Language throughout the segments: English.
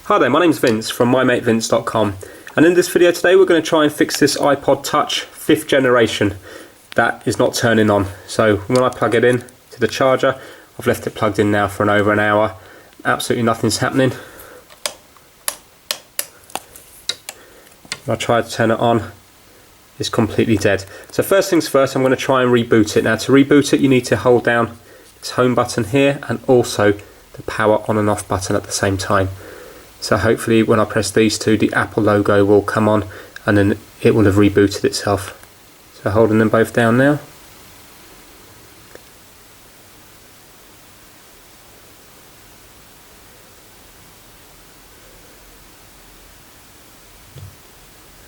Hi there, my name's Vince from mymatevince.com, and in this video today we're going to try and fix this iPod Touch 5th generation that is not turning on. So when I plug it in to the charger, I've left it plugged in now for over an hour, absolutely nothing's happening. When I try to turn it on, it's completely dead. So first things first, I'm going to try and reboot it. Now to reboot it you need to hold down this home button here and also the power on and off button at the same time. So hopefully when I press these two the Apple logo will come on and then it will have rebooted itself. So holding them both down now.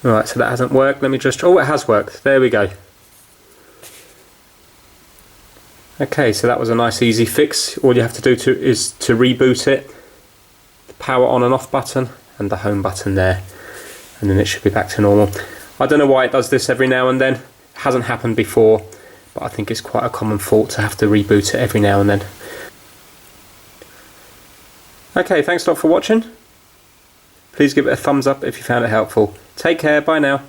Right, so that hasn't worked. Let me just, oh, it has worked. There we go. Okay, so that was a nice easy fix. All you have to do is to reboot it, the power on and off button and the home button there, and then it should be back to normal. I don't know why it does this every now and then. It hasn't happened before, but I think it's quite a common fault to have to reboot it every now and then. Okay, thanks a lot for watching. Please give it a thumbs up if you found it helpful. Take care, bye now.